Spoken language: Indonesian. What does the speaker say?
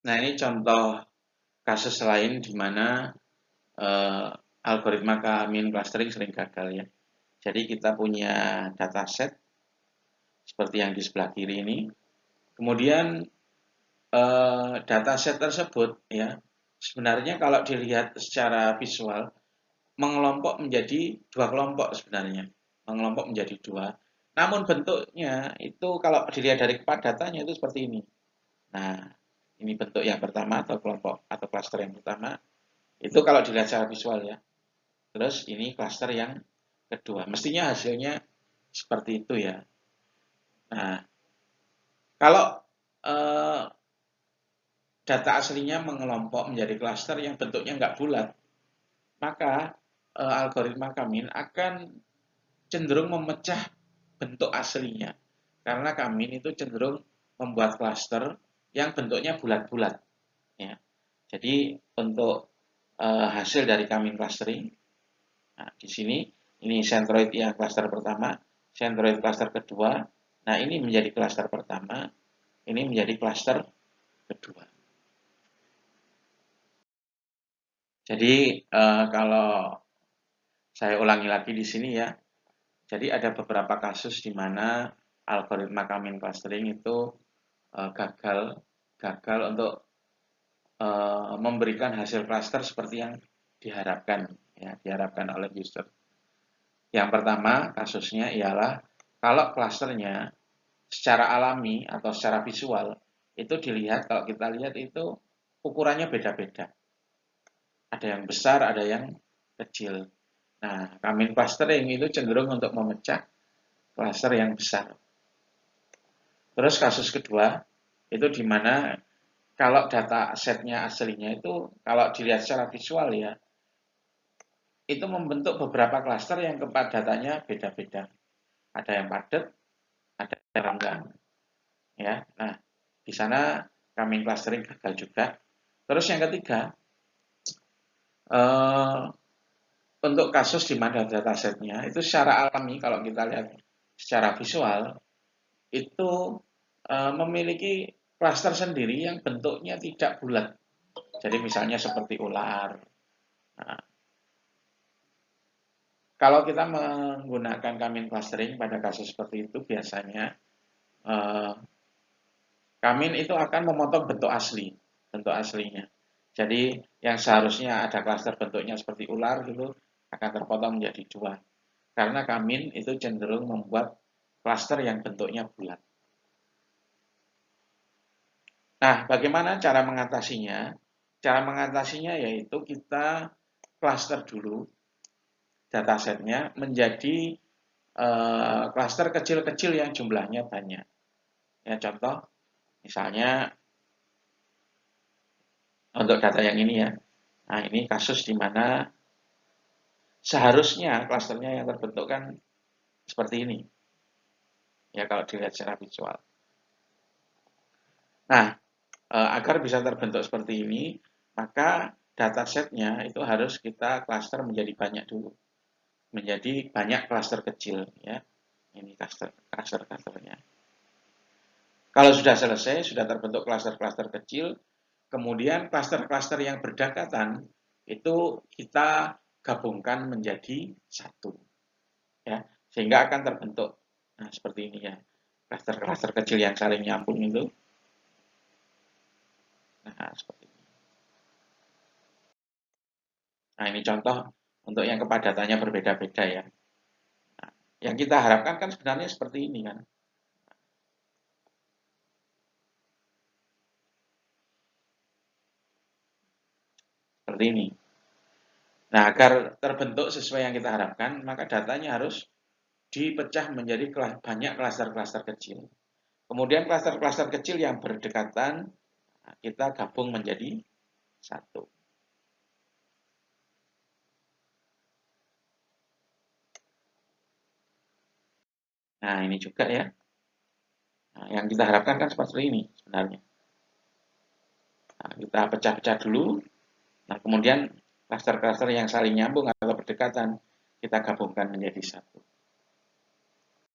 Nah, ini contoh kasus lain di mana algoritma K-mean clustering sering gagal ya. Jadi kita punya dataset seperti yang di sebelah kiri ini. Kemudian dataset tersebut ya sebenarnya kalau dilihat secara visual mengelompok menjadi dua kelompok sebenarnya. Mengelompok menjadi dua. Namun bentuknya itu kalau dilihat dari kepadatanya itu seperti ini. Nah, ini bentuk yang pertama atau kelompok atau klaster yang pertama. Itu kalau dilihat secara visual ya. Terus ini klaster yang kedua. Mestinya hasilnya seperti itu ya. Nah, kalau data aslinya mengelompok menjadi klaster yang bentuknya nggak bulat, maka algoritma K-mean akan cenderung memecah bentuk aslinya. Karena K-mean itu cenderung membuat klaster yang bentuknya bulat-bulat. Ya. Jadi untuk hasil dari K-mean clustering, nah, di sini ini centroid yang klaster pertama, centroid klaster kedua. Nah, ini menjadi klaster pertama, ini menjadi klaster kedua. Jadi kalau saya ulangi lagi di sini ya. Jadi ada beberapa kasus di mana algoritma K-mean clustering itu gagal untuk memberikan hasil cluster seperti yang diharapkan ya, diharapkan oleh user. Yang pertama kasusnya ialah kalau klasternya secara alami atau secara visual itu dilihat, kalau kita lihat itu ukurannya beda-beda. Ada yang besar, ada yang kecil. Nah, K-mean clustering itu cenderung untuk memecah klaster yang besar. Terus kasus kedua itu di mana kalau data setnya aslinya itu kalau dilihat secara visual ya itu membentuk beberapa klaster yang kepadatannya beda-beda. Ada yang padat, ada yang renggang. Ya, nah di sana K-mean clustering gagal juga. Terus yang ketiga, untuk kasus di mana datasetnya itu secara alami kalau kita lihat secara visual itu memiliki klaster sendiri yang bentuknya tidak bulat. Jadi misalnya seperti ular. Nah, kalau kita menggunakan K-mean clustering pada kasus seperti itu biasanya K-mean itu akan memotong bentuk asli, bentuk aslinya. Jadi yang seharusnya ada klaster bentuknya seperti ular gitu akan terpotong menjadi dua. Karena K-mean itu cenderung membuat klaster yang bentuknya bulat. Nah, bagaimana cara mengatasinya? Cara mengatasinya yaitu kita klaster dulu datasetnya menjadi klaster kecil-kecil yang jumlahnya banyak. Ya, contoh, misalnya untuk data yang ini ya. Nah, ini kasus di mana seharusnya klasternya yang terbentuk kan seperti ini. Ya, kalau dilihat secara visual. Nah, agar bisa terbentuk seperti ini, maka datasetnya itu harus kita klaster menjadi banyak dulu. Menjadi banyak klaster kecil ya. Ini klaster-klasternya. Kalau sudah selesai, sudah terbentuk klaster-klaster kecil, kemudian klaster-klaster yang berdekatan itu kita gabungkan menjadi satu, ya, sehingga akan terbentuk, nah seperti ini ya, klaster-klaster kecil yang saling nyambung itu, nah seperti ini. Nah ini contoh untuk yang kepadatannya berbeda-beda ya. Nah, yang kita harapkan kan sebenarnya seperti ini kan. Seperti ini. Nah, agar terbentuk sesuai yang kita harapkan, maka datanya harus dipecah menjadi banyak klaster-klaster kecil. Kemudian klaster-klaster kecil yang berdekatan, kita gabung menjadi satu. Nah, ini juga ya. Nah, yang kita harapkan kan seperti ini sebenarnya. Nah, kita pecah-pecah dulu. Nah, kemudian klaster-klaster yang saling nyambung atau berdekatan, kita gabungkan menjadi satu.